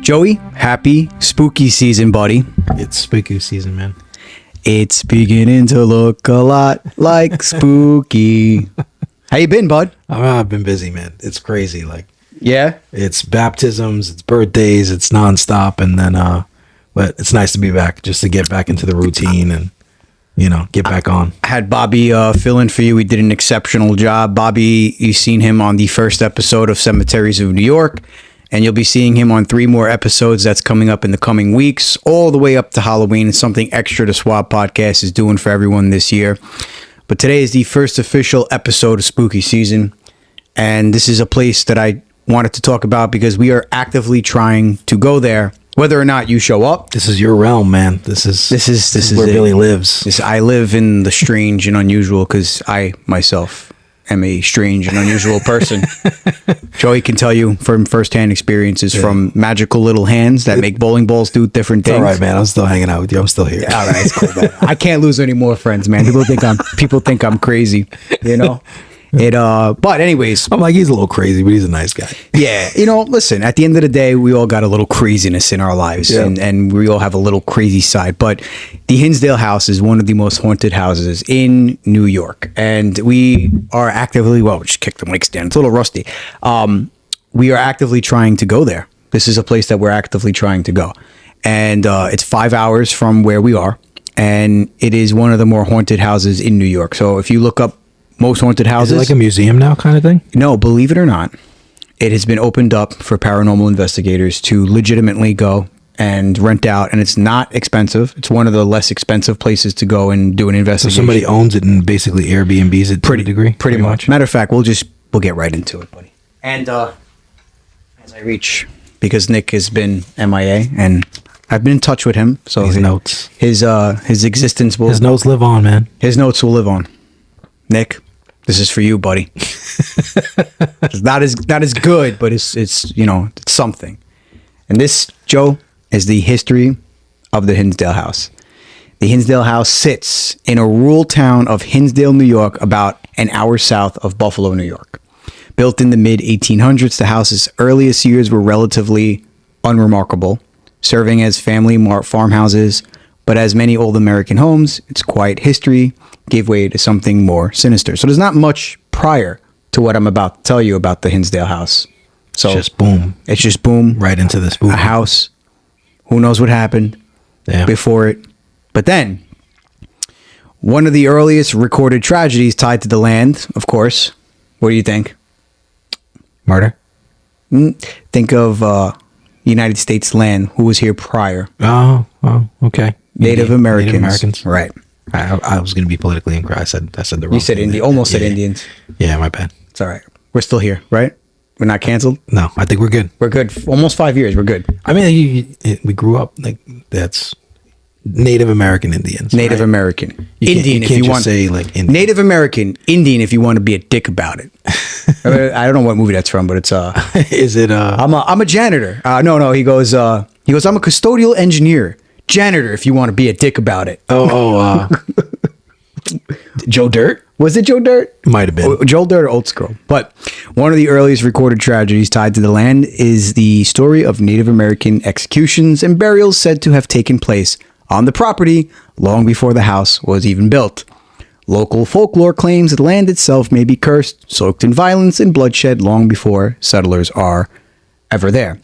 Joey, happy spooky season, buddy. It's spooky season, man. It's beginning to look a lot like spooky. How you been, bud? I've been busy, man. It's crazy. Like, yeah, it's baptisms, it's birthdays, it's nonstop, and then but it's nice to be back, just to get back into the routine and get back on. I had Bobby fill in for you. He did an exceptional job. Bobby, you've seen him on the first episode of Cemeteries of New York, and you'll be seeing him on 3 more episodes that's coming up in the coming weeks, all the way up to Halloween. It's something extra the Swap Podcast is doing for everyone this year. But today is the first official episode of Spooky Season, and this is a place that I wanted to talk about because we are actively trying to go there, whether or not you show up. This is your realm, man. This is where Billy lives. I live in the strange and unusual because I myself am a strange and unusual person. Joey can tell you from firsthand experiences, from magical little hands that make bowling balls do different things. All right, man. I'm still hanging out with you. I'm still here. All right, it's cool, man. I can't lose any more friends, man. People think I'm crazy, But anyways, I'm like, he's a little crazy, but he's a nice guy. Yeah, listen, at the end of the day, we all got a little craziness in our lives, and we all have a little crazy side. But the Hinsdale House is one of the most haunted houses in New York, and we are actively, we just kicked the mics down. It's a little rusty. We are actively trying to go there. This is a place that we're actively trying to go, and it's 5 hours from where we are, and it is one of the more haunted houses in New York. So if you look up most haunted houses. Is it like a museum now kind of thing? No, believe it or not, it has been opened up for paranormal investigators to legitimately go and rent out, and it's not expensive. It's one of the less expensive places to go and do an investigation. So somebody owns it and basically Airbnbs it to a degree? Pretty much. Matter of fact, we'll get right into it, buddy. And as I reach, because Nick has been MIA, and I've been in touch with him, so his notes, his existence will, his notes live on, man. His notes will live on. Nick, this is for you, buddy. It's not as good, but it's something. And this, Joe, is the history of the Hinsdale House. The Hinsdale House sits in a rural town of Hinsdale, New York, about an hour south of Buffalo, New York. Built in the mid-1800s, the house's earliest years were relatively unremarkable, serving as family farmhouses. But as many old American homes, its quiet history gave way to something more sinister. So there's not much prior to what I'm about to tell you about the Hinsdale House. So it's just boom. Right into this boom. A house. Who knows what happened before it. But then, one of the earliest recorded tragedies tied to the land, of course. What do you think? Murder? Think of United States land. Who was here prior? Oh, okay. Native Americans. Right. I was going to be politically incorrect. I said the wrong. You said thing. Almost said Indians. Yeah, my bad. It's all right. We're still here, right? We're not canceled? No, I think we're good. We're good. Almost 5 years. We're good. I mean, we grew up like that's Native American Indians. Native American. Indian, if you want to say like Indian. Native American. Indian, if you want to be a dick about it. I don't know what movie that's from, but it's Is it I'm a janitor. No. He goes I'm a custodial engineer. Janitor, if you want to be a dick about it. Joe Dirt? Was it Joe Dirt? Might have been. Joe Dirt or Old Scroll. But one of the earliest recorded tragedies tied to the land is the story of Native American executions and burials said to have taken place on the property long before the house was even built. Local folklore claims that the land itself may be cursed, soaked in violence and bloodshed long before settlers are ever there.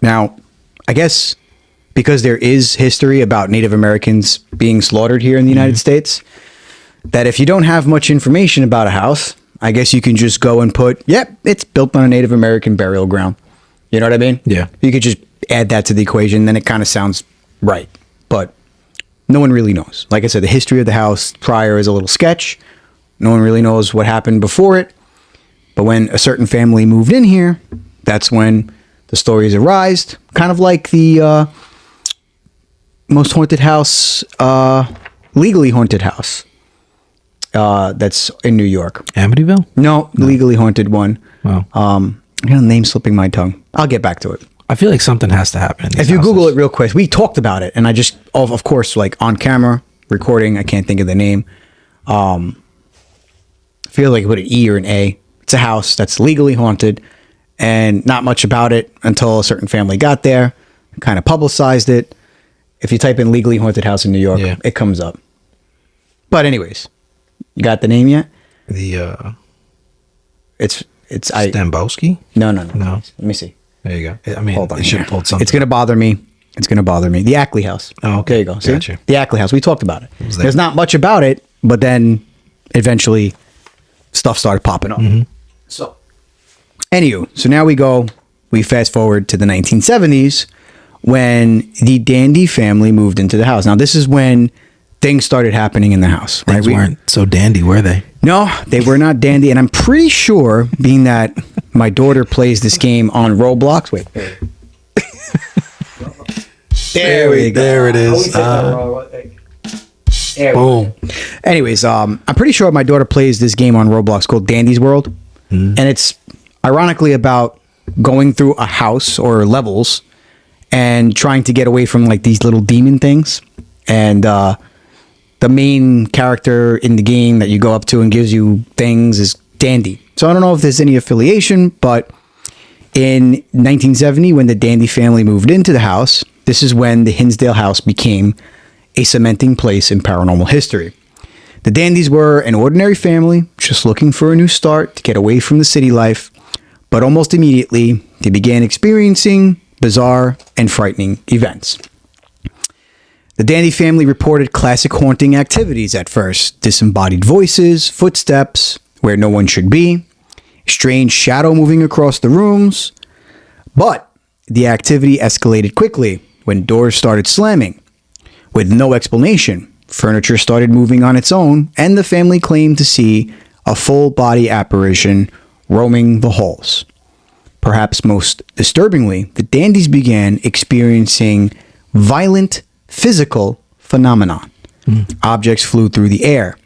Now, I guess because there is history about Native Americans being slaughtered here in the United States, that if you don't have much information about a house, I guess you can just go and put, it's built on a Native American burial ground. You know what I mean? Yeah. You could just add that to the equation, then it kind of sounds right. But no one really knows. Like I said, the history of the house prior is a little sketch. No one really knows what happened before it. But when a certain family moved in here, that's when the stories arised. Kind of like the most haunted house, legally haunted house that's in New York. Amityville? No, legally haunted one. Wow. I got a name slipping my tongue. I'll get back to it. I feel like something has to happen in these If you houses. Google it real quick, we talked about it, and I just, of course, like on camera, recording, I can't think of the name. I feel like with an E or an A. It's a house that's legally haunted, and not much about it until a certain family got there. kind of publicized it. If you type in legally haunted house in New York, it comes up. But anyways, you got the name yet? It's Stambowski? No. Let me see. There you go. I mean, Hold on. it should have pulled something. It's gonna bother me. The Ackley House. Oh, okay. There you go. See? Gotcha. The Ackley House. We talked about it. Was there. There's not much about it, but then eventually stuff started popping up. So, anywho, so now we fast forward to the 1970s when the Dandy family moved into the house. Now, this is when things started happening in the house. Things weren't so dandy, were they? No, they were not dandy. And I'm pretty sure, being that my daughter plays this game on Roblox. Wait. There we go. There it is. Boom. Anyways, I'm pretty sure my daughter plays this game on Roblox called Dandy's World. And it's ironically about going through a house or levels and trying to get away from like these little demon things. And the main character in the game that you go up to and gives you things is Dandy. So I don't know if there's any affiliation, but in 1970, when the Dandy family moved into the house, this is when the Hinsdale House became a cementing place in paranormal history. The Dandys were an ordinary family just looking for a new start to get away from the city life, but almost immediately they began experiencing bizarre and frightening events. The Dandy family reported classic haunting activities at first: disembodied voices, footsteps where no one should be, strange shadow moving across the rooms. But the activity escalated quickly when doors started slamming. With no explanation, furniture started moving on its own, and the family claimed to see a full-body apparition roaming the halls. Perhaps most disturbingly, the Dandys began experiencing violent physical phenomenon. Objects flew through the air.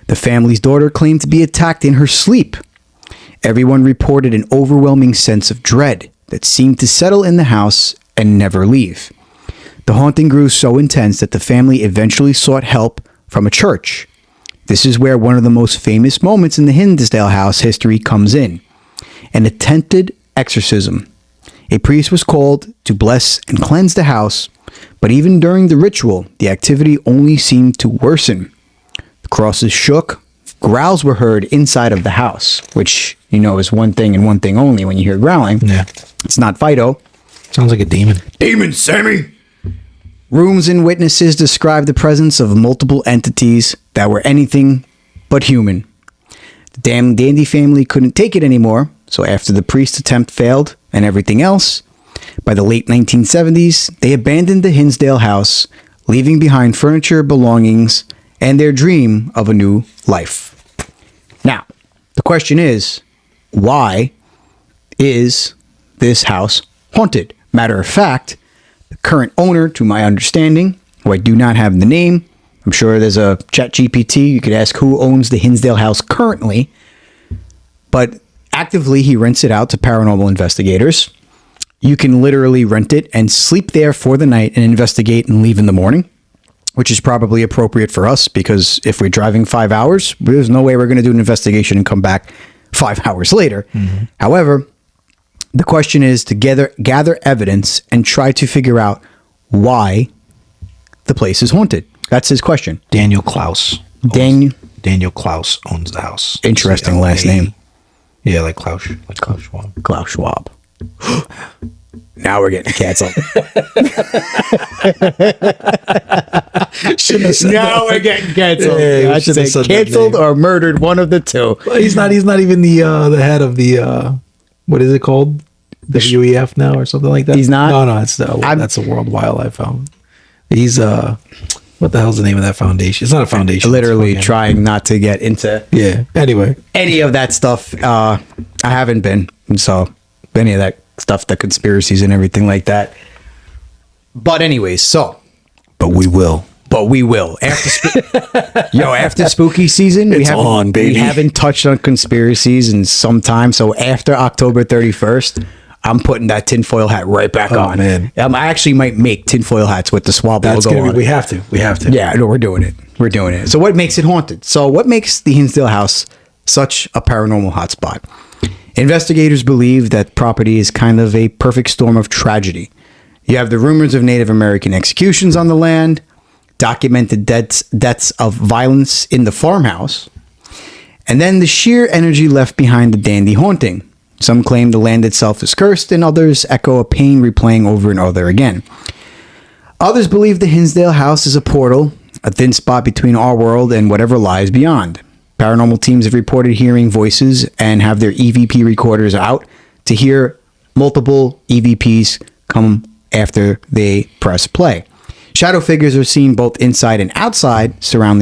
The family's daughter claimed to be attacked in her sleep. Everyone reported an overwhelming sense of dread that seemed to settle in the house and never leave. The haunting grew so intense that the family eventually sought help from a church. This is where one of the most famous moments in the Hinsdale House history comes in: an attempted exorcism. A priest was called to bless and cleanse the house, but even during the ritual, the activity only seemed to worsen. The crosses shook, growls were heard inside of the house, which, you know, is one thing and one thing only when you hear growling. Yeah. It's not Fido. Sounds like a demon. Demon, Sammy! Rooms and witnesses described the presence of multiple entities that were anything but human. The damn Dandy family couldn't take it anymore, so after the priest's attempt failed and everything else, by the late 1970s, they abandoned the Hinsdale House, leaving behind furniture, belongings, and their dream of a new life. Now, the question is, why is this house haunted? Matter of fact, the current owner, to my understanding, who I do not have the name, I'm sure there's a chat GPT, you could ask who owns the Hinsdale House currently, but actively he rents it out to paranormal investigators. You can literally rent it and sleep there for the night and investigate and leave in the morning, which is probably appropriate for us because if we're driving 5 hours, there's no way we're going to do an investigation and come back 5 hours later. However, the question is to gather evidence and try to figure out why the place is haunted. That's his question. Daniel Klaus. Daniel Klaus owns the house. Interesting last name. Yeah, like Klaus. Like Klaus Schwab. Klaus Schwab. Now we're getting canceled. Now we're getting canceled. Yeah, I should say said canceled or murdered, one of the two. Well, he's not even the head of the what is it called? The WEF now or something like that? He's not? No, that's the World Wildlife Fund. He's what the hell's the name of that foundation? It's not a foundation. Literally trying not to get into Anyway. any of that stuff. I haven't been. So any of that stuff, the conspiracies and everything like that. But anyways, But we will. After spooky season, we haven't touched on conspiracies in some time. So after October 31st, I'm putting that tinfoil hat right back on. Man. I actually might make tinfoil hats with the Swab logo on. We have to. Yeah, no, we're doing it. So what makes it haunted? So what makes the Hinsdale House such a paranormal hotspot? Investigators believe that property is kind of a perfect storm of tragedy. You have the rumors of Native American executions on the land, documented deaths of violence in the farmhouse, and then the sheer energy left behind the Dandy haunting. Some claim the land itself is cursed, and others echo a pain replaying over and over again. Others believe the Hinsdale House is a portal, a thin spot between our world and whatever lies beyond. Paranormal teams have reported hearing voices and have their EVP recorders out to hear multiple EVPs come after they press play. Shadow figures are seen both inside and outside, around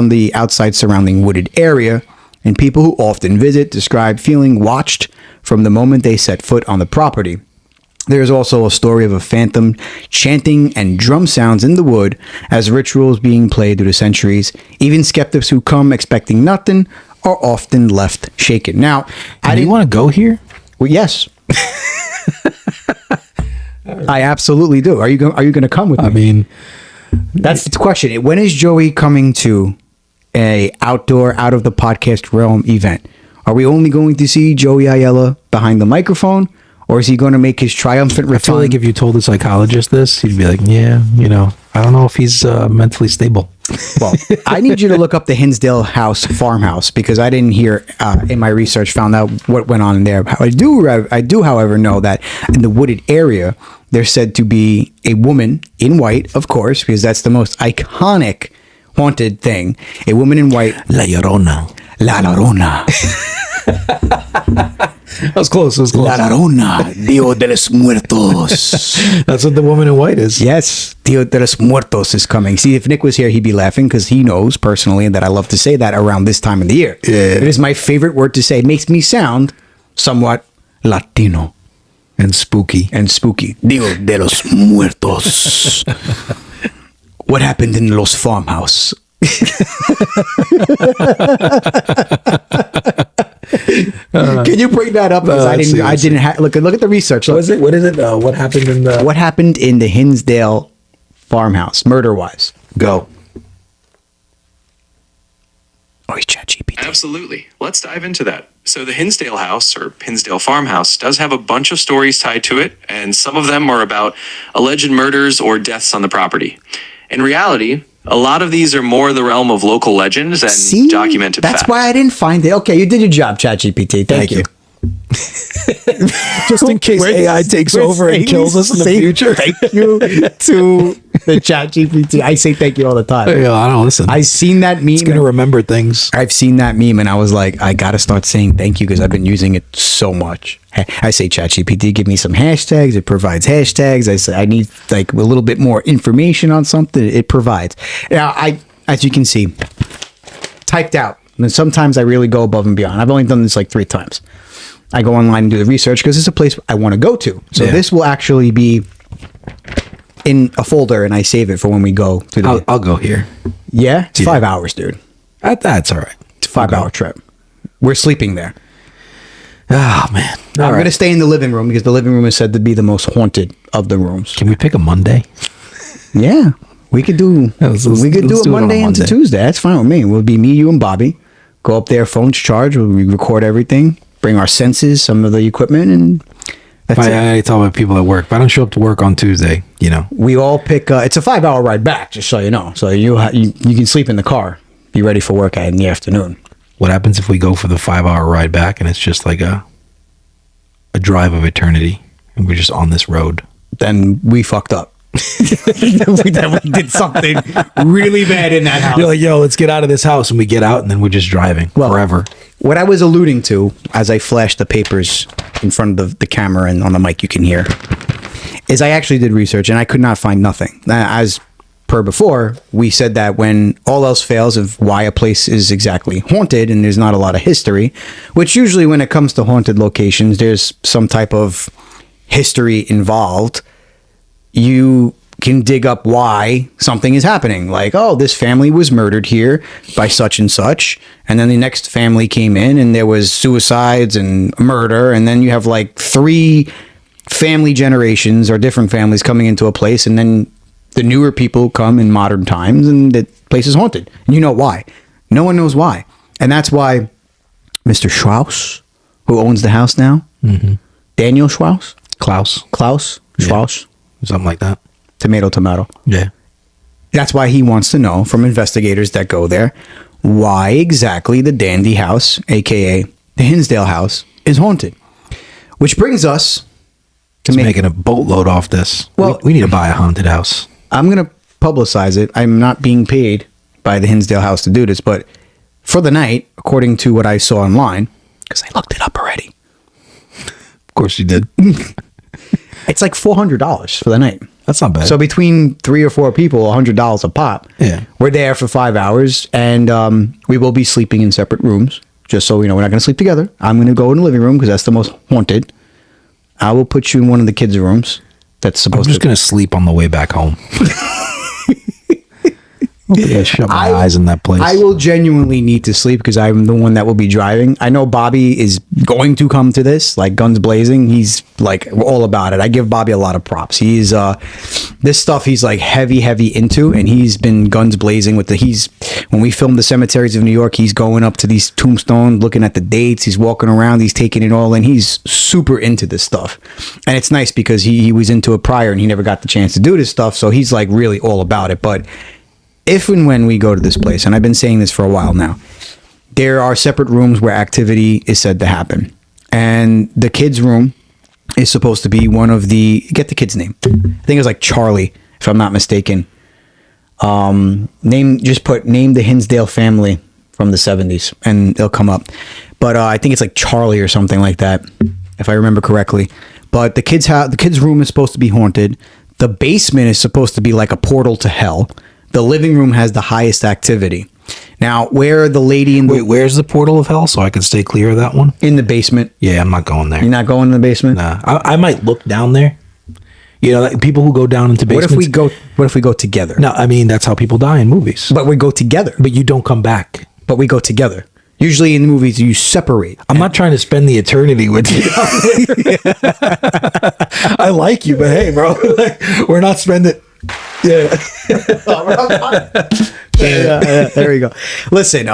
the outside surrounding wooded area, and people who often visit describe feeling watched from the moment they set foot on the property. There is also a story of a phantom chanting and drum sounds in the wood as rituals being played through the centuries. Even skeptics who come expecting nothing are often left shaken. Now, Do you want to go here? Well, yes. I absolutely do. Are you going to come with me? I mean, That's the question. When is Joey coming to a outdoor, out of the podcast realm event? Are we only going to see Joey Ayala behind the microphone, or is he going to make his triumphant return? I feel like if you told a psychologist this, he'd be like, yeah, I don't know if he's mentally stable. Well, I need you to look up the Hinsdale House farmhouse, because I didn't hear in my research found out what went on in there. I do, however, know that in the wooded area, there's said to be a woman in white, of course, because that's the most iconic haunted thing. A woman in white. La Llorona. La Llorona. That was close. La Llorona, Dio de los Muertos. That's what the woman in white is. Yes, Dio de los Muertos is coming. See, if Nick was here, he'd be laughing because he knows personally that I love to say that around this time of the year. Yeah. It is my favorite word to say. It makes me sound somewhat Latino. And spooky. Dio de los Muertos. What happened in Los Farmhouse? Can you bring that up? Because I didn't look at the research. What is it? What happened in the Hinsdale farmhouse, murder-wise? Go. Oh, he's ChatGPT. Absolutely. Let's dive into that. So the Hinsdale House, or Hinsdale Farmhouse, does have a bunch of stories tied to it, and some of them are about alleged murders or deaths on the property. In reality, a lot of these are more the realm of local legends and documented That's facts. why I didn't find it. Okay, you did your job, ChatGPT. Thank you. Just in case AI takes over and kills us in the future. Thank you to the ChatGPT. I say thank you all the time. Yeah, I don't listen. I seen that meme. It's going to remember things. I've seen that meme and I was like, I got to start saying thank you because I've been using it so much. I say, ChatGPT, give me some hashtags. It provides hashtags. I say, I need like a little bit more information on something. It provides. Now, as you can see, typed out. And sometimes I really go above and beyond. I've only done this like 3 times. I go online and do the research because it's a place I want to go to. So this will actually be in a folder and I save it for when we go to the... I'll go here. Yeah? It's 5 hours, dude. That's all right. It's a 5-hour trip. We're sleeping there. Oh, man. I'm going to stay in the living room because the living room is said to be the most haunted of the rooms. Can we pick a Monday? Yeah. We could do let's a do it Monday on into Monday. Tuesday. That's fine with me. We'll be me, you, and Bobby. Go up there, phones charged. We record everything. Bring our senses, some of the equipment, and that's it. I tell my people at work, if I don't show up to work on Tuesday, We all pick. It's a 5-hour ride back, just so you know. So you can sleep in the car, be ready for work in the afternoon. What happens if we go for the 5-hour ride back and it's just like a drive of eternity and we're just on this road? Then we fucked up. we did something really bad in that house. You're like, yo, let's get out of this house, and we get out and then we're just driving forever. What I was alluding to as I flashed the papers in front of the camera and on the mic you can hear is I actually did research and I could not find nothing. As per before, we said that when all else fails of why a place is exactly haunted and there's not a lot of history, which usually when it comes to haunted locations, there's some type of history involved. You can dig up why something is happening. Like, oh, this family was murdered here by such and such. And then the next family came in and there was suicides and murder. And then you have like 3 family generations or different families coming into a place. And then the newer people come in modern times and the place is haunted. And you know why. No one knows why. And that's why Mr. Strauss, who owns the house now, Daniel Strauss, Klaus Strauss, something like that. Tomato, tomato. Yeah. That's why he wants to know from investigators that go there why exactly the Dandy House, aka the Hinsdale House, is haunted. Which brings us to making a boatload off this. Well, we need to buy a haunted house. I'm going to publicize it. I'm not being paid by the Hinsdale House to do this, but for the night, according to what I saw online, because I looked it up already. Of course you did. It's like $400 for the night. That's not bad. So between 3 or 4 people, $100 a pop. Yeah. We're there for 5 hours, and we will be sleeping in separate rooms. Just so we know, we're not going to sleep together. I'm going to go in the living room because that's the most haunted. I will put you in one of the kids' rooms. That's supposed I'm just going to sleep on the way back home. Yeah, shut my eyes in that place. I will genuinely need to sleep because I'm the one that will be driving. I know Bobby is going to come to this, like guns blazing. He's like all about it. I give Bobby a lot of props. He's this stuff he's like heavy into, and he's been guns blazing with when we filmed the cemeteries of New York, he's going up to these tombstones, looking at the dates, he's walking around, he's taking it all in. He's super into this stuff. And it's nice because he was into it prior and he never got the chance to do this stuff, so he's like really all about it. But if and when we go to this place, and I've been saying this for a while now, there are separate rooms where activity is said to happen. And the kids' room is supposed to be one of the... Get the kid's name. I think it was like Charlie, if I'm not mistaken. Name the Hinsdale family from the 70s, and it'll come up. But I think it's like Charlie or something like that, if I remember correctly. But the kids' room is supposed to be haunted. The basement is supposed to be like a portal to hell. The living room has the highest activity. Now, where the lady in the... Wait, where's the portal of hell so I can stay clear of that one? In the basement. Yeah, I'm not going there. You're not going in the basement? Nah. I might look down there. You know, like people who go down into basements. What if we go together? No, I mean, that's how people die in movies. But we go together. But you don't come back. But we go together. Usually in movies, you separate. I'm not trying to spend the eternity with you. I like you, but hey, bro, we're not spending... Yeah. Yeah, there we go. Listen,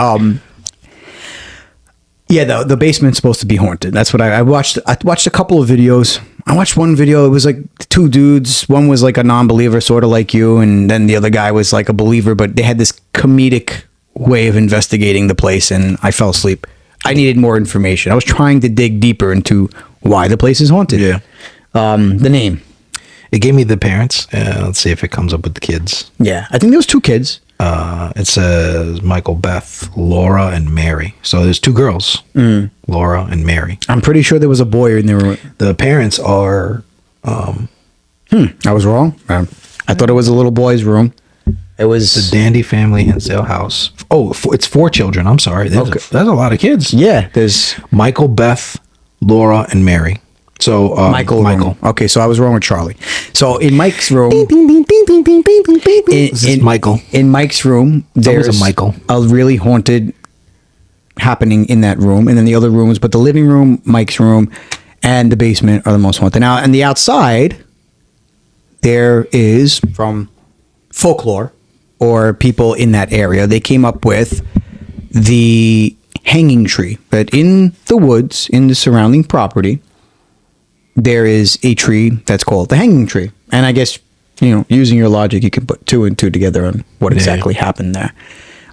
yeah, the basement's supposed to be haunted. That's what I watched. I watched a couple of videos. I watched one video. It was like 2 dudes. One was like a non-believer, sort of like you, and then the other guy was like a believer. But they had this comedic way of investigating the place, and I fell asleep. I needed more information. I was trying to dig deeper into why the place is haunted. Yeah. The name. It gave me the parents. Let's see if it comes up with the kids. Yeah, I think there was 2 kids. It says Michael, Beth, Laura, and Mary. So there's 2 girls, Laura and Mary. I'm pretty sure there was a boy in there. The parents are... I was wrong. I thought it was a little boy's room. It was... The Dandy family Hinsdale House. Oh, it's 4 children. I'm sorry. That's a lot of kids. Yeah, there's... Michael, Beth, Laura, and Mary. So Michael. Okay, so I was wrong with Charlie. So in Mike's room, This is Michael. In Mike's room, there's a Michael. a really haunted happening in that room, and then the other rooms. But the living room, Mike's room, and the basement are the most haunted. Now, on the outside, there is from folklore or people in that area. They came up with the hanging tree. That in the woods, in the surrounding property, there is a tree that's called the hanging tree. And I guess, using your logic, you can put 2 and 2 together on what exactly happened there.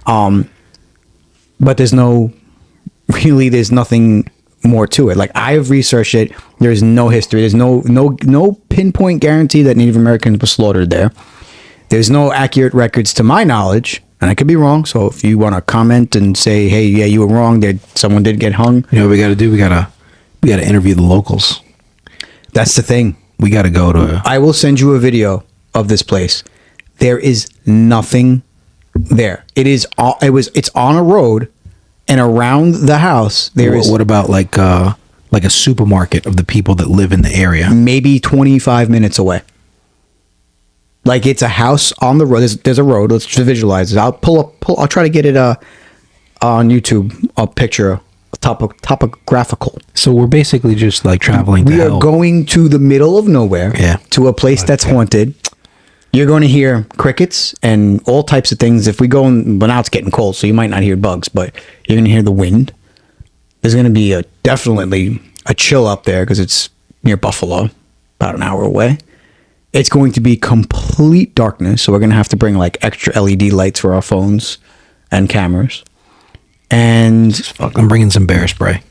But there's nothing more to it. Like, I have researched it. There's no history. There's no pinpoint guarantee that Native Americans were slaughtered there. There's no accurate records to my knowledge, and I could be wrong. So if you want to comment and say, hey, yeah, you were wrong, someone did get hung. You know what we got to do? We got to interview the locals. That's the thing. We got to go to... I will send you a video of this place. There is nothing there. It's on a road, and around the house there is... What about like a supermarket of the people that live in the area? Maybe 25 minutes away. Like, it's a house on the road. There's a road. Let's just visualize it. I'll try to get it on YouTube, a picture, topographical. So we're basically just like traveling to We hell. are going to the middle of nowhere, to a place that's haunted. You're going to hear crickets and all types of things. If we go but now it's getting cold, so you might not hear bugs, but you're going to hear the wind. There's going to be definitely a chill up there because it's near Buffalo, about an hour away. It's going to be complete darkness, so we're going to have to bring like extra LED lights for our phones and cameras. And Fuck, I'm bringing some bear spray.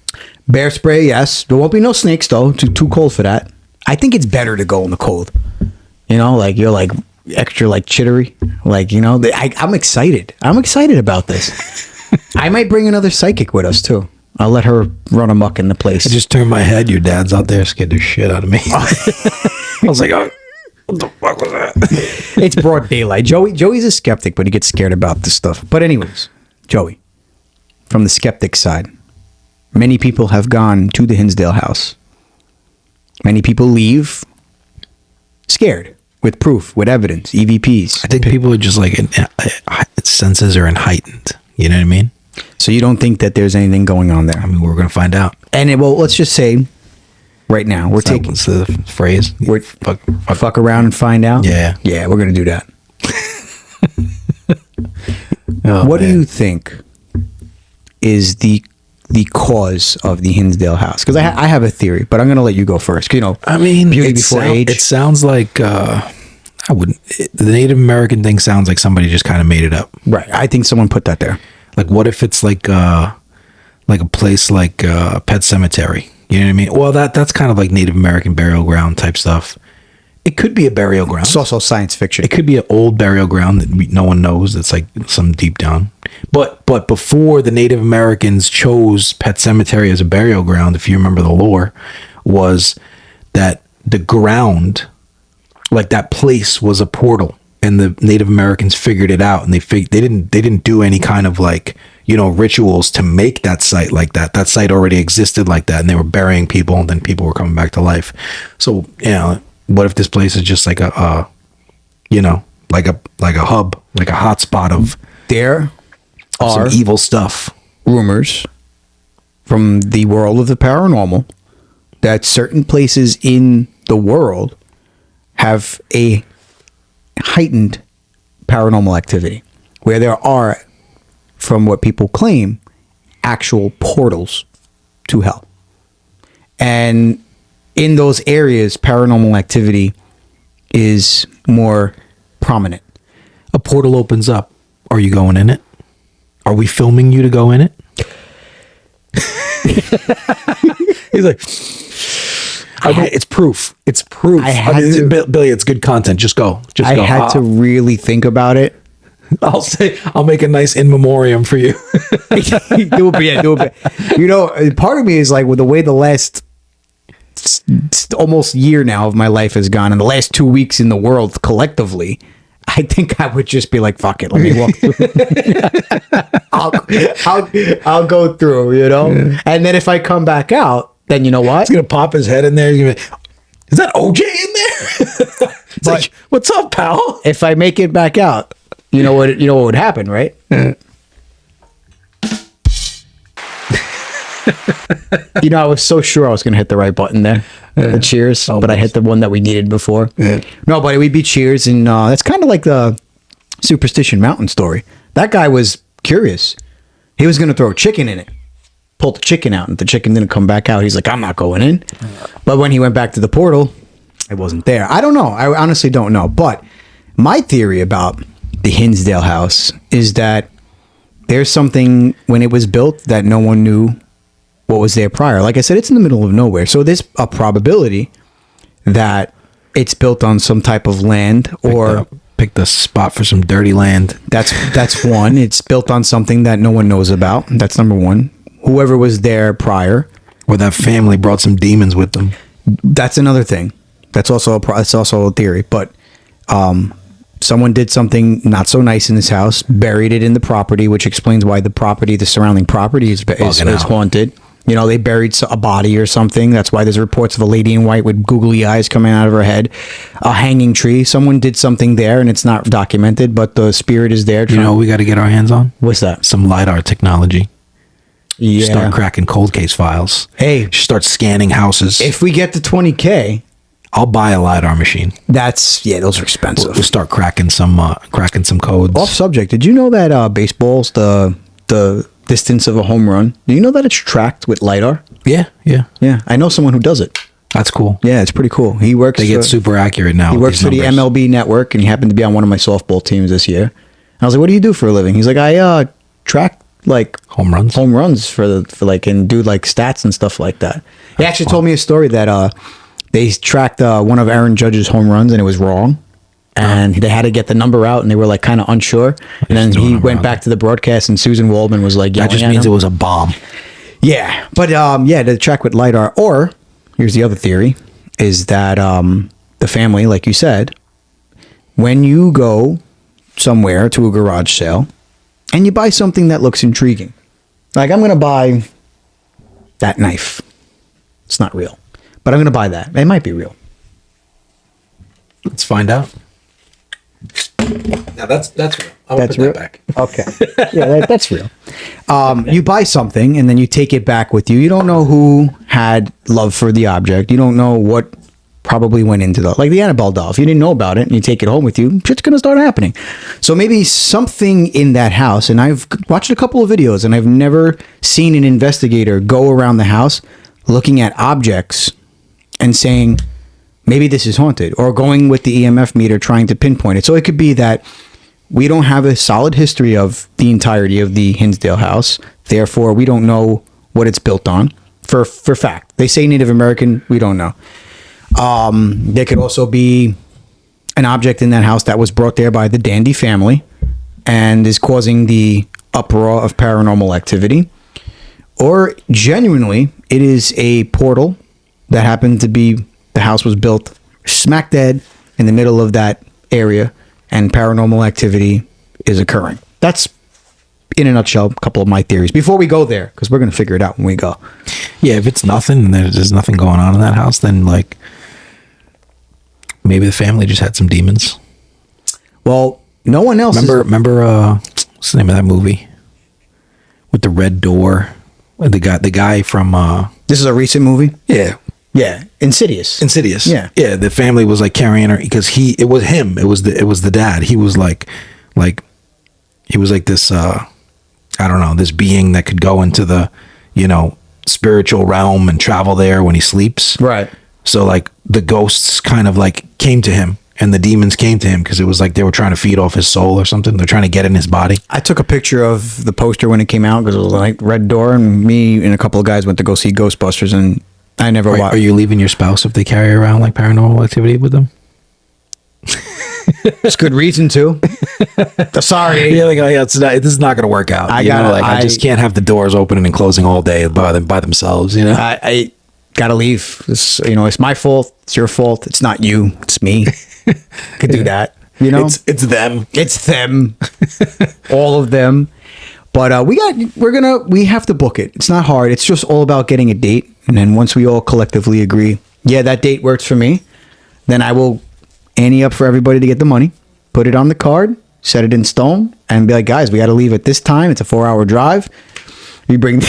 bear spray, yes. There won't be no snakes though. Too cold for that. I think it's better to go in the cold. You know, like you're like extra like chittery. Like, you know, I'm excited. I'm excited about this. I might bring another psychic with us too. I'll let her run amok in the place. I just turned my head. Your dad's out there, scared the shit out of me. I was like, oh, what the fuck was that? It's broad daylight. Joey's a skeptic, but he gets scared about this stuff. But anyways, Joey, from the skeptic side, many people have gone to the Hinsdale House. Many people leave scared, with proof, with evidence, EVPs. I think people are just like, its senses are heightened. You know what I mean? So you don't think that there's anything going on there? I mean, we're going to find out. And well, let's just say right now, we're taking... What's the phrase? We're fuck around and find out? Yeah. Yeah, we're going to do that. What do you think is the cause of the Hinsdale House? Because I have a theory, but I'm going to let you go first. You know, I mean, beauty before age. It sounds like I wouldn't. The Native American thing sounds like somebody just kind of made it up. Right. I think someone put that there. Like, what if it's like a place like Pet Cemetery? You know what I mean? Well, that's kind of like Native American burial ground type stuff. It could be a burial ground. It's also science fiction. It could be an old burial ground that no one knows. It's like some deep down. But before the Native Americans chose Pet Cemetery as a burial ground, if you remember the lore, was that the ground, like that place, was a portal, and the Native Americans figured it out, and they didn't do any kind of like, you know, rituals to make that site like that. That site already existed like that, and they were burying people, and then people were coming back to life. So, you know, what if this place is just like a you know, like a hub, like a hotspot of There some are evil stuff. rumors from the world of the paranormal that certain places in the world have a heightened paranormal activity, where there are, from what people claim, actual portals to hell. And in those areas, paranormal activity is more prominent. A portal opens up. Are you going in it? Are we filming you to go in it? He's like, it's proof. It's proof. Billy, it's good content. Just go. I had to really think about it. I'll make a nice in memoriam for you. do it. You know, part of me is like, with the way the last almost year now of my life has gone, and the last 2 weeks in the world collectively, I think I would just be like, fuck it, let me walk through. I'll go through, you know? Yeah. And then if I come back out, then you know what? He's going to pop his head in there. He's gonna be, is that OJ in there? It's like, what's up, pal? If I make it back out, you know what would happen, right? Yeah. You know, I was so sure I was going to hit the right button there. Yeah. The cheers, almost. But I hit the one that we needed before. Yeah. No, buddy, we'd be cheers, and that's kind of like the Superstition Mountain story. That guy was curious. He was going to throw a chicken in it. Pulled the chicken out, and the chicken didn't come back out. He's like, I'm not going in. But when he went back to the portal, it wasn't there. I don't know. I honestly don't know. But my theory about the Hinsdale House is that there's something when it was built that no one knew what was there prior. Like I said, it's in the middle of nowhere. So there's a probability that it's built on some type of land, or pick the spot for some dirty land. That's one. It's built on something that no one knows about. That's number one. Whoever was there prior, or that family brought some demons with them. That's another thing. That's also a theory. But someone did something not so nice in this house, buried it in the property, which explains why the surrounding property is haunted. You know, they buried a body or something. That's why there's reports of a lady in white with googly eyes coming out of her head. A hanging tree. Someone did something there, and it's not documented, but the spirit is there. You know what we got to get our hands on? What's that? Some LiDAR technology. Yeah. Start cracking cold case files. Hey. Start scanning houses. If we get to 20K... I'll buy a LiDAR machine. Those are expensive. We'll start cracking some codes. Off subject, did you know that baseball's the distance of a home run? Do you know that it's tracked with LiDAR? Yeah. I know someone who does it. That's cool. Yeah, it's pretty cool. He works. They get super accurate now. He with works these for the numbers. MLB network, and he happened to be on one of my softball teams this year. I was like, "What do you do for a living?" He's like, "I track like Home runs. home runs for like and do like stats and stuff like that." He actually told me a story that they tracked one of Aaron Judge's home runs and it was wrong, and they had to get the number out, and they were like kind of unsure. And then he went back to the broadcast, and Susan Waldman was like, That just yelling at means him. it was a bomb. Yeah, but yeah, to track with LiDAR. Or here's the other theory: is that the family, like you said, when you go somewhere to a garage sale and you buy something that looks intriguing, like I'm gonna buy that knife. It's not real, but I'm gonna buy that. It might be real. Let's find out. Now that's real. I'll That's put real. that back. Okay. Yeah, that's real. You buy something and then you take it back with you. You don't know who had love for the object. You don't know what probably went into like the Annabelle doll. If you didn't know about it and you take it home with you, shit's going to start happening. So maybe something in that house, and I've watched a couple of videos and I've never seen an investigator go around the house looking at objects and saying, maybe this is haunted, or going with the EMF meter trying to pinpoint it. So it could be that we don't have a solid history of the entirety of the Hinsdale house. Therefore, we don't know what it's built on for fact. They say Native American. We don't know. There could also be an object in that house that was brought there by the Dandy family and is causing the uproar of paranormal activity. Or genuinely, it is a portal that happened to be, the house was built smack dead in the middle of that area, and paranormal activity is occurring. That's, in a nutshell, a couple of my theories. Before we go there, because we're going to figure it out when we go. Yeah, if it's nothing and there's nothing going on in that house, then like maybe the family just had some demons. Well, no one else. Remember what's the name of that movie with the red door? The guy from This is a recent movie. yeah. Yeah, Insidious. Insidious. Yeah. Yeah, the family was like carrying her because it was him. It was the dad. He was like he was like this I don't know, this being that could go into the, spiritual realm and travel there when he sleeps. Right. So like the ghosts kind of like came to him and the demons came to him because it was like they were trying to feed off his soul or something. They're trying to get in his body. I took a picture of the poster when it came out because it was like red door, and me and a couple of guys went to go see Ghostbusters, and I never watched. Are you leaving your spouse if they carry around like paranormal activity with them? It's good reason to. Sorry. Yeah, like, this is not going to work out. I just can't have the doors opening and closing all day by themselves. I gotta leave. This, it's my fault. It's your fault. It's not you. It's me. Could do that. It's them. It's them. All of them. But we have to book it. It's not hard. It's just all about getting a date. And then once we all collectively agree, yeah, that date works for me, then I will ante up for everybody to get the money, put it on the card, set it in stone, and be like, guys, we got to leave at this time. It's a 4-hour drive. You bring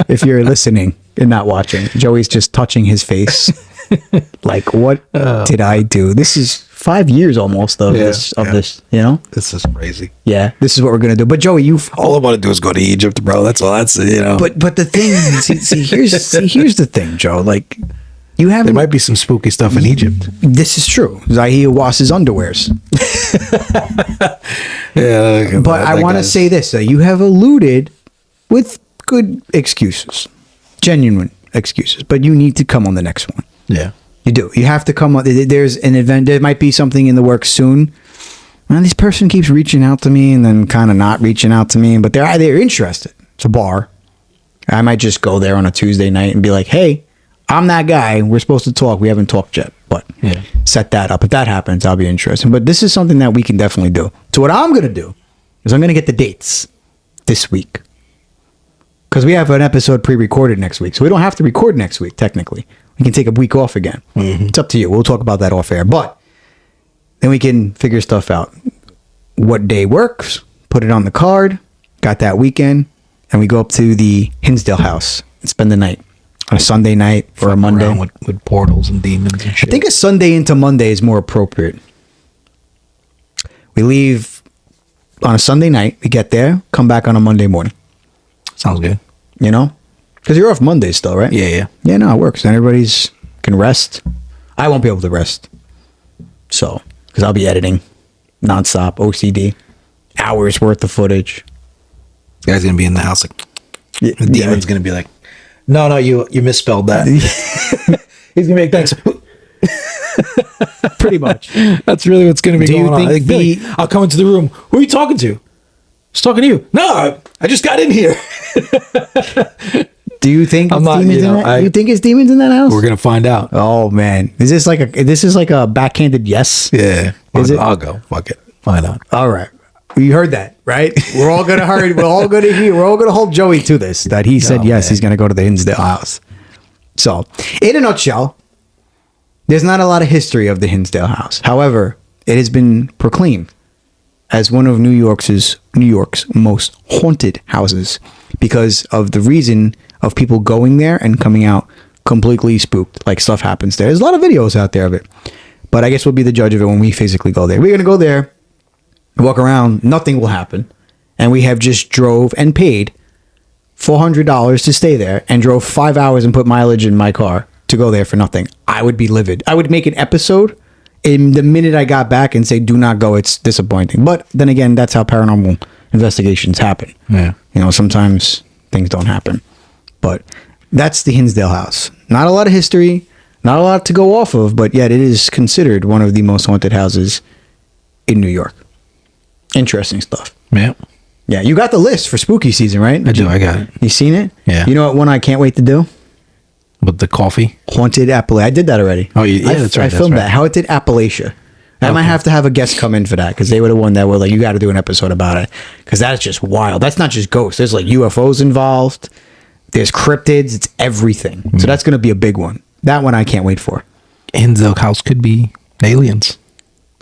if you're listening and not watching, Joey's just touching his face. Like, what did I do? This is 5 years almost of this, This is crazy. Yeah, this is what we're gonna do. But Joey, All I want to do is go to Egypt, bro. That's all. But But the thing, here's the thing, Joe. Like, you haven't. there might be some spooky stuff in Egypt. This is true. Zahir washes underwears. Yeah, But I want to say this: you have alluded with good excuses, genuine excuses. But you need to come on the next one. yeah. You do. You have to come on. There's an event. There might be something in the works soon. And this person keeps reaching out to me and then kind of not reaching out to me, but they're interested. It's a bar. I might just go there on a Tuesday night and be like, hey, I'm that guy. We're supposed to talk. We haven't talked yet, but set that up. If that happens, I'll be interested. But this is something that we can definitely do. So what I'm going to do is I'm going to get the dates this week. Because we have an episode pre-recorded next week. So we don't have to record next week, technically. We can take a week off again. Mm-hmm. It's up to you. We'll talk about that off air. But then we can figure stuff out. What day works, put it on the card, got that weekend, and we go up to the Hinsdale House and spend the night on a Sunday night or a Monday. With portals and demons and shit. I think a Sunday into Monday is more appropriate. We leave on a Sunday night. We get there, come back on a Monday morning. Sounds good. Because you're off Mondays still, right? Yeah. Yeah, no, it works. And everybody's can rest. I won't be able to rest. So, because I'll be editing nonstop, OCD, hours worth of footage. The guy's gonna be in the house like, Yeah, the demon's gonna be like, no, you misspelled that. He's gonna be like, thanks. pretty much. That's really what's gonna be Do you going on. think Like, Billy, I'll come into the room. Who are you talking to? I was talking to you. No, I just got in here. Do you think I'm it's not, demons you know, in that? You think it's demons in that house? We're gonna find out. Oh man, is this like a backhanded yes? Yeah. Is it? I'll go. Fuck it. Why not? All right. You heard that, right? We're all gonna hurry. We're all gonna hold Joey to this. That he said yes, man. he's gonna go to the Hinsdale House. So, in a nutshell, there's not a lot of history of the Hinsdale House. However, it has been proclaimed as one of New York's most haunted houses because of the reason of people going there and coming out completely spooked. Like stuff happens there. There's a lot of videos out there of it. But I guess we'll be the judge of it when we physically go there. We're going to go there, walk around, nothing will happen. And we have just drove and paid $400 to stay there and drove 5 hours and put mileage in my car to go there for nothing. I would be livid. I would make an episode in the minute I got back and say, do not go. It's disappointing. But then again, that's how paranormal investigations happen. Yeah. You know, sometimes things don't happen. But that's the Hinsdale House. Not a lot of history, not a lot to go off of, but yet it is considered one of the most haunted houses in New York. Interesting stuff. Yeah. Yeah, you got the list for spooky season, right? I do. I got it. You seen it? Yeah. You know what one I can't wait to do? With the coffee. Haunted Appalachia. I did that already. Oh, yeah, that's right. I filmed that. Haunted Appalachia. I might have to have a guest come in for that because they were the one that were like, you got to do an episode about it because that's just wild. That's not just ghosts. There's like UFOs involved. There's cryptids. It's everything. So that's going to be a big one. That one I can't wait for. Hinsdale House could be aliens.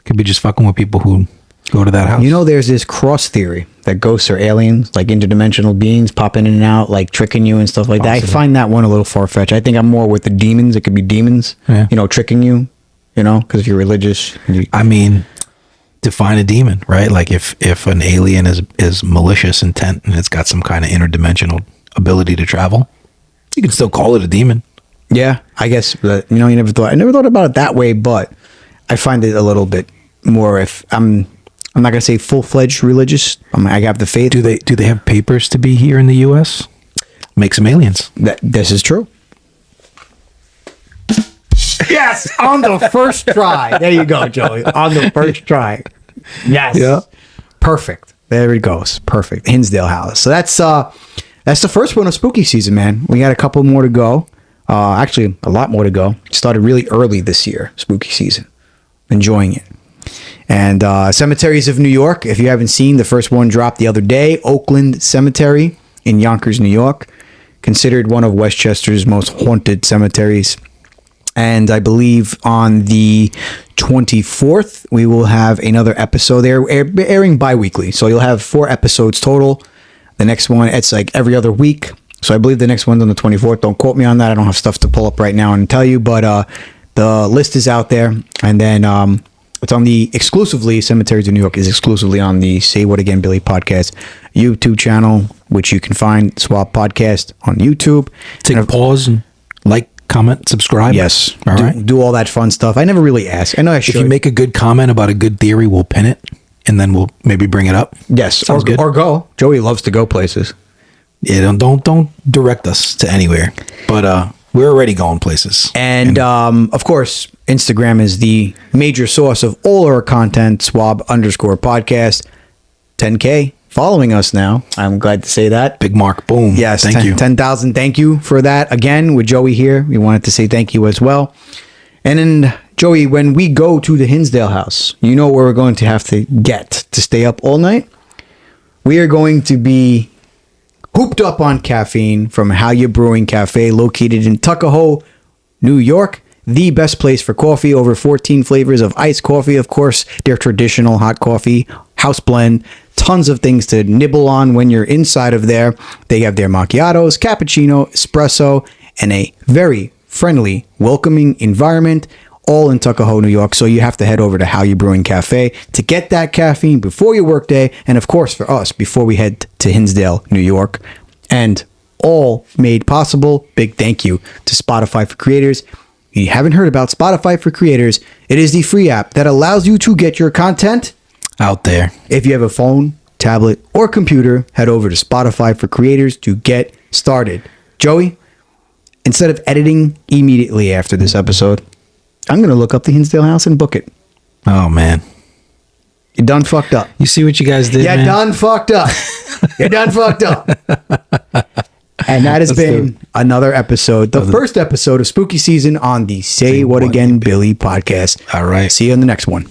Could be just fucking with people who go to that house. You know, there's this cross theory that ghosts are aliens, like interdimensional beings popping in and out, like tricking you and stuff like that. I find that one a little far-fetched. I think I'm more with the demons. It could be demons, Yeah. you know, tricking you, you know, because if you're religious. I mean, define a demon, right? Like if an alien is malicious intent and it's got some kind of interdimensional ability to travel, you can still call it a demon. Yeah, I guess, you know, I never thought about it that way, but I find it a little bit more if I'm not going to say full-fledged religious. I have the faith. Do they have papers to be here in the U.S.? Make some aliens. This is true. Yes, on the first try. There you go, Joey. On the first try. Yes. Yeah. Perfect. There it goes. Perfect. Hinsdale House. So that's the first one of spooky season, man. We got a couple more to go. Actually, a lot more to go. It started really early this year, spooky season. Enjoying it. And Cemeteries of New York. If you haven't seen, the first one dropped the other day. Oakland Cemetery in Yonkers, New York. Considered one of Westchester's most haunted cemeteries. And I believe on the 24th, we will have another episode there, airing bi-weekly. So you'll have 4 episodes total. The next one, it's like every other week. So I believe the next one's on the 24th. Don't quote me on that. I don't have stuff to pull up right now and tell you. But the list is out there. And then it's on the exclusively, Cemeteries of New York is exclusively on the Say What Again Billy podcast YouTube channel, which you can find Swap Podcast on YouTube. Take a pause and like, comment, subscribe. Yes. All right. Do all that fun stuff. I never really ask. I know I should. If you make a good comment about a good theory, we'll pin it and then we'll maybe bring it up. Yes. Sounds good. Or go. Joey loves to go places. Yeah, don't direct us to anywhere. But we're already going places. And of course, Instagram is the major source of all our content, swab_podcast. 10K following us now. I'm glad to say that. Big mark. Boom. Yes. Thank you. 10,000. Thank you for that. Again, with Joey here, we wanted to say thank you as well. And then, Joey, when we go to the Hinsdale House, you know where we're going to have to get to stay up all night? We are going to be hooped up on caffeine from How You Brewing Cafe, located in Tuckahoe, New York. The best place for coffee. Over 14 flavors of iced coffee. Of course, their traditional hot coffee, house blend. Tons of things to nibble on when you're inside of there. They have their macchiatos, cappuccino, espresso, and a very friendly, welcoming environment, all in Tuckahoe, New York. So you have to head over to How You Brewing Cafe to get that caffeine before your workday, and of course for us before we head to Hinsdale, New York, and all made possible. Big thank you to Spotify for Creators. If you haven't heard about Spotify for Creators, it is the free app that allows you to get your content out there. If you have a phone, tablet, or computer, head over to Spotify for Creators to get started. Joey, instead of editing immediately after this episode, I'm going to look up the Hinsdale House and book it. Oh, man. You done fucked up. You see what you guys did, You man? done fucked up. You done fucked up. And that has been another episode, the first episode of Spooky Season on the Say What Again Billy podcast. All right. See you on the next one.